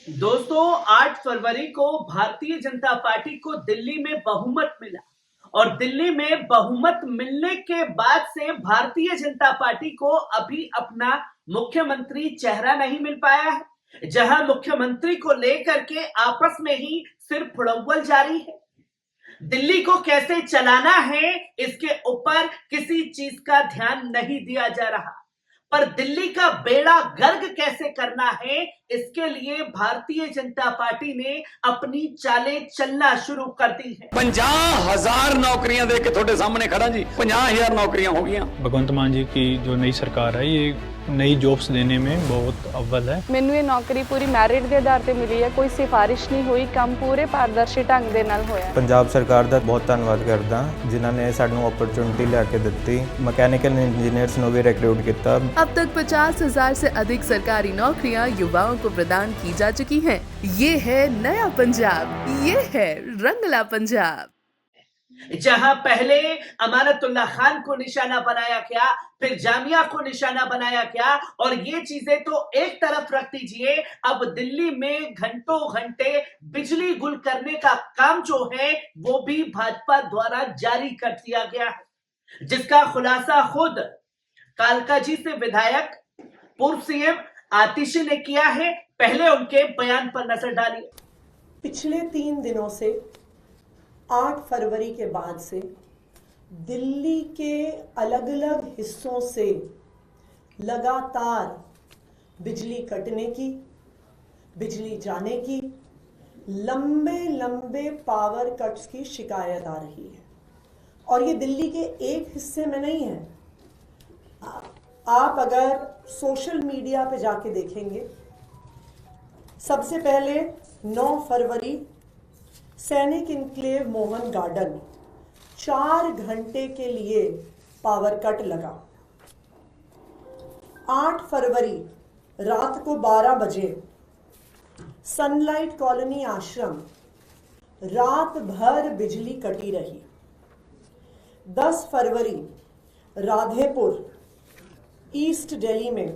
दोस्तों 8 फरवरी को भारतीय जनता पार्टी को दिल्ली में बहुमत मिला और दिल्ली में बहुमत मिलने के बाद से भारतीय जनता पार्टी को अभी अपना मुख्यमंत्री चेहरा नहीं मिल पाया है। जहां मुख्यमंत्री को लेकर के आपस में ही सिर्फ फुड़ौल जारी है। दिल्ली को कैसे चलाना है इसके ऊपर किसी चीज का ध्यान नहीं दिया जा रहा, पर दिल्ली का बेड़ा गर्क कैसे करना है इसके लिए भारतीय जनता पार्टी ने अपनी चालें चलना शुरू कर दी है। 50,000 नौकरियां दे के थोड़े सामने खड़ा जी, 50,000 नौकरियां हो गई। भगवंत मान जी की जो नई सरकार है ये नई जॉब्स देने में बहुत अव्वल है। ਮੈਨੂੰ ਇਹ ਨੌਕਰੀ ਪੂਰੀ ਮੈਰਿਟ ਦੇ ਆਧਾਰ ਤੇ ਮਿਲੀ ਹੈ, ਕੋਈ ਸਿਫਾਰਿਸ਼ ਨਹੀਂ ਹੋਈ, ਕੰਮ ਪੂਰੇ ਪਾਰਦਰਸ਼ੀ ਢੰਗ ਦੇ ਨਾਲ ਹੋਇਆ। ਪੰਜਾਬ ਸਰਕਾਰ ਦਾ ਬਹੁਤ ਧੰਨਵਾਦ ਕਰਦਾ ਜਿਨ੍ਹਾਂ ਨੇ ਸਾਨੂੰ ਓਪਰਚੁਨਿਟੀ ਲਿਆ ਕੇ ਦਿੱਤੀ। ਮਕੈਨੀਕਲ इंजीनियर्स ਨੂੰ ਵੀ रिक्रूट किया। अब तक 50,000 से अधिक सरकारी नौकरियां युवाओं को प्रदान की जा चुकी हैं। ये है नया पंजाब, ये है रंगला पंजाब। जहां पहले अमानतुल्लाह खान को निशाना बनाया गया, फिर जामिया को निशाना बनाया गया, और ये चीजें तो एक तरफ रख दीजिए, अब दिल्ली में घंटों घंटे बिजली गुल करने का काम जो है वो भी भाजपा द्वारा जारी कर दिया गया है, जिसका खुलासा खुद कालकाजी से विधायक पूर्व सीएम आतिशी ने किया है। पहले उनके बयान पर नजर डालिए। पिछले 3 दिनों से 8 फरवरी के बाद से दिल्ली के अलग अलग हिस्सों से लगातार बिजली कटने की, बिजली जाने की, लंबे लंबे पावर कट्स की शिकायत आ रही है। और ये दिल्ली के एक हिस्से में नहीं है। आप अगर सोशल मीडिया पे जाके देखेंगे, सबसे पहले 9 फरवरी सैनिक इनक्लेव मोहन गार्डन 4 घंटे के लिए पावर कट लगा। 8 फरवरी रात को 12 बजे सनलाइट कॉलोनी आश्रम रात भर बिजली कटी रही। 10 फरवरी राधेपुर ईस्ट दिल्ली में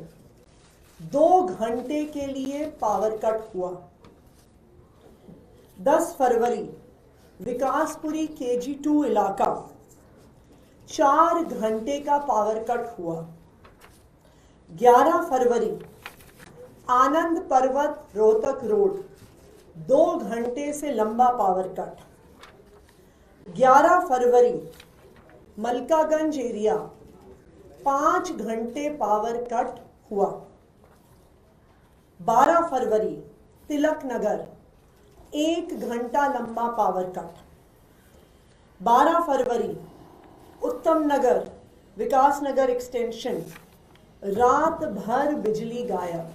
2 घंटे के लिए पावर कट हुआ। 10 फरवरी विकासपुरी KG2 इलाका 4 घंटे का पावर कट हुआ। 11 फरवरी आनंद पर्वत रोहतक रोड 2 घंटे से लंबा पावर कट। 11 फरवरी मलकागंज एरिया 5 घंटे पावर कट हुआ। 12 फरवरी तिलक नगर 1 घंटा लंबा पावर कट। 12 फरवरी उत्तम नगर विकास नगर एक्सटेंशन रात भर बिजली गायब।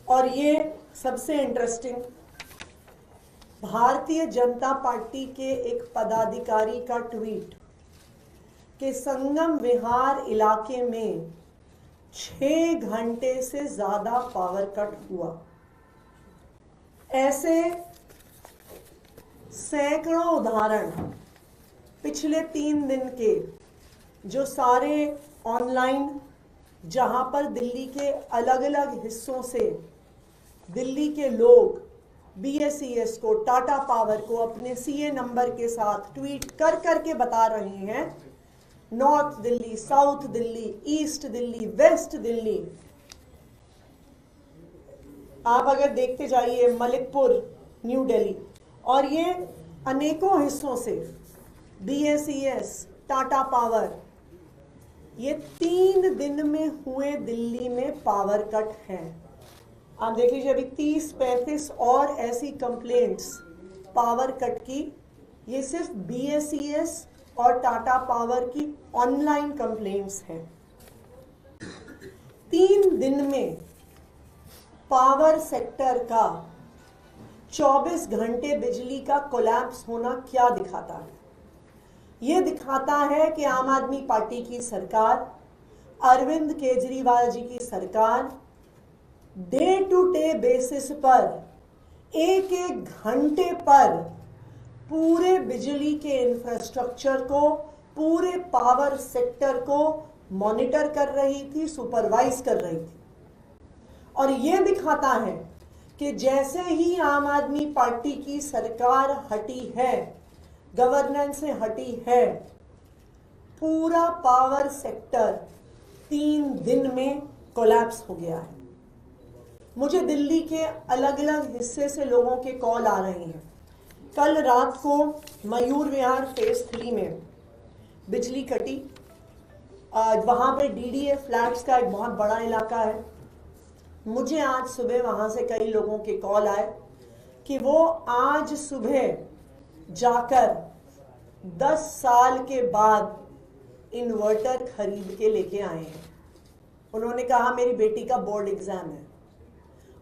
और ये सबसे इंटरेस्टिंग, भारतीय जनता पार्टी के एक पदाधिकारी का ट्वीट कि संगम विहार इलाके में 6 घंटे से ज्यादा पावर कट हुआ। ऐसे सैकड़ों उदाहरण पिछले 3 दिन के जो सारे ऑनलाइन, जहां पर दिल्ली के अलग अलग हिस्सों से दिल्ली के लोग BSES को, टाटा पावर को अपने CA नंबर के साथ ट्वीट कर करके बता रहे हैं, north Delhi, south Delhi, east Delhi, west Delhi. आप अगर देखते जाइए मलिकपुर, न्यू दिल्ली, और ये अनेकों हिस्सों से BSES, टाटा पावर, ये 3 दिन में हुए दिल्ली में पावर कट हैं। आप देख लीजिए, अभी 30-35 और ऐसी कंप्लेंट्स पावर कट की, ये सिर्फ BSES और टाटा पावर की ऑनलाइन कंप्लेंट्स हैं। 3 दिन में पावर सेक्टर का 24 घंटे बिजली का कोलैप्स होना क्या दिखाता है? यह दिखाता है कि आम आदमी पार्टी की सरकार, अरविंद केजरीवाल जी की सरकार डे टू डे बेसिस पर एक एक घंटे पर पूरे बिजली के इंफ्रास्ट्रक्चर को, पूरे पावर सेक्टर को मॉनिटर कर रही थी, सुपरवाइज कर रही थी। और यह दिखाता है कि जैसे ही आम आदमी पार्टी की सरकार हटी है, गवर्नेंस से हटी है, पूरा पावर सेक्टर 3 दिन में कोलैप्स हो गया है। मुझे दिल्ली के अलग अलग हिस्से से लोगों के कॉल आ रहे हैं। कल रात को मयूर विहार फेज 3 में बिजली कटी। वहाँ पे डीडीए फ्लैट्स का एक बहुत बड़ा इलाका है। मुझे आज सुबह वहाँ से कई लोगों के कॉल आए कि वो आज सुबह जाकर 10 साल के बाद इन्वर्टर खरीद के लेके आए हैं। उन्होंने कहा मेरी बेटी का बोर्ड एग्जाम है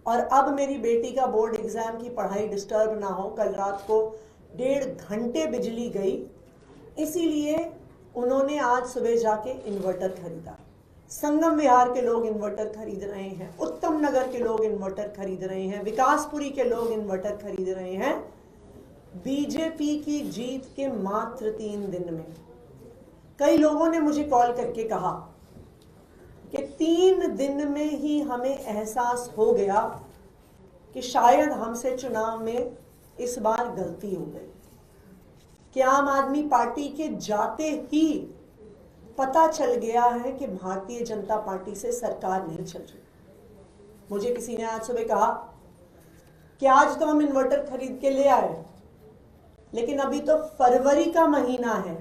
और अब मेरी बेटी का बोर्ड एग्जाम की पढ़ाई डिस्टर्ब ना हो। कल रात को 1.5 घंटे बिजली गई, इसीलिए उन्होंने आज सुबह जाके इन्वर्टर खरीदा। संगम विहार के लोग इन्वर्टर खरीद रहे हैं, उत्तम नगर के लोग इन्वर्टर खरीद रहे हैं, विकासपुरी के लोग इन्वर्टर खरीद रहे हैं। बीजेपी की जीत के मात्र 3 दिन में कई लोगों ने मुझे कॉल करके कहा कि 3 दिन में ही हमें एहसास हो गया कि शायद हमसे चुनाव में इस बार गलती हो गई, कि आम आदमी पार्टी के जाते ही पता चल गया है कि भारतीय जनता पार्टी से सरकार नहीं चल रही। मुझे किसी ने आज सुबह कहा कि आज तो हम इन्वर्टर खरीद के ले आए, लेकिन अभी तो फरवरी का महीना है।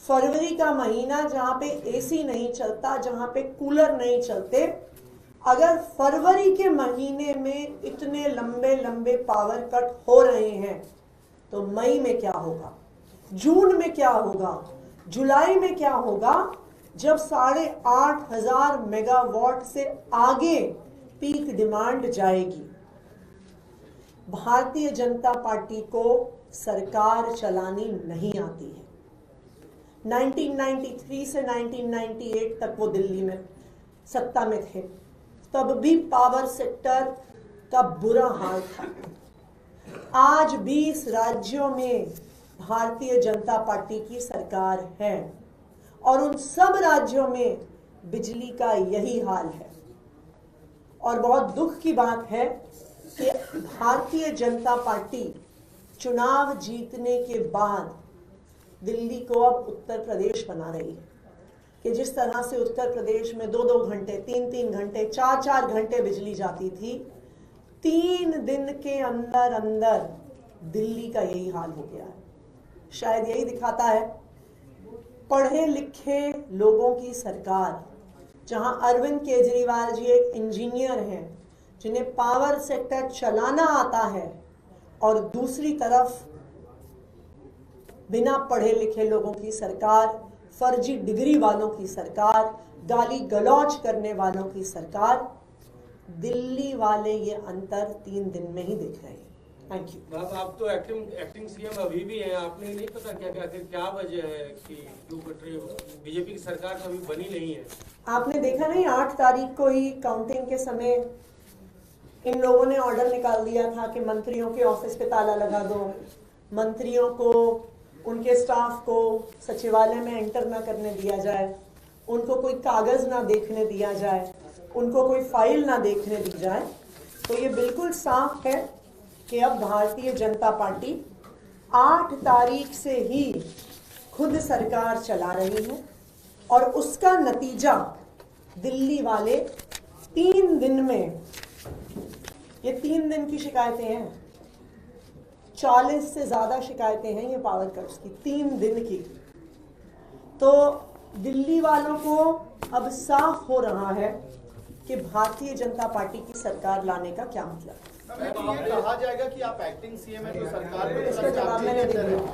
फरवरी का महीना जहां पे एसी नहीं चलता, जहां पे कूलर नहीं चलते, अगर फरवरी के महीने में इतने लंबे लंबे पावर कट हो रहे हैं तो मई में क्या होगा, जून में क्या होगा, जुलाई में क्या होगा, जब 8,500 मेगावाट से आगे पीक डिमांड जाएगी। भारतीय जनता पार्टी को सरकार चलानी नहीं आती है। 1993 से 1998 तक वो दिल्ली में सत्ता में थे, तब भी पावर सेक्टर का बुरा हाल था। आज 20 राज्यों में भारतीय जनता पार्टी की सरकार है और उन सब राज्यों में बिजली का यही हाल है। और बहुत दुख की बात है कि भारतीय जनता पार्टी चुनाव जीतने के बाद दिल्ली को अब उत्तर प्रदेश बना रही है कि जिस तरह से उत्तर प्रदेश में 2-2 घंटे, 3-3 घंटे, 4-4 घंटे बिजली जाती थी, 3 दिन के अंदर अंदर दिल्ली का यही हाल हो गया है। शायद यही दिखाता है पढ़े लिखे लोगों की सरकार, जहां अरविंद केजरीवाल जी एक इंजीनियर हैं जिन्हें पावर सेक्टर चलाना आता है, और दूसरी तरफ बिना पढ़े लिखे लोगों की सरकार, फर्जी डिग्री वालों की सरकार, गाली गलौज करने वालों की सरकार। दिल्ली वाले ये अंतर 3 दिन में ही देख रहे हैं। Thank you. आप तो एक्टिंग सीएम अभी भी हैं, आपने नहीं पता क्या वजह है कि क्यों कट रही हो? बीजेपी की सरकार तो अभी बनी नहीं है। आपने देखा नहीं, 8 तारीख को ही काउंटिंग के समय इन लोगों ने ऑर्डर निकाल दिया था कि मंत्रियों के ऑफिस पे ताला लगा दो, मंत्रियों को, उनके स्टाफ को सचिवालय में एंटर ना करने दिया जाए, उनको कोई कागज ना देखने दिया जाए, उनको कोई फाइल ना देखने दी जाए। तो ये बिल्कुल साफ है कि अब भारतीय जनता पार्टी 8 तारीख से ही खुद सरकार चला रही है और उसका नतीजा दिल्ली वाले 3 दिन में, ये 3 दिन की शिकायतें हैं, 40 से ज्यादा शिकायतें हैं ये पावर कट्स की 3 दिन की। तो दिल्ली वालों को अब साफ हो रहा है कि भारतीय जनता पार्टी की सरकार लाने का क्या मतलब है। कहा जाएगा कि आप एक्टिंग सीएम है तो सरकार इसका जवाब मैंने दे दिया।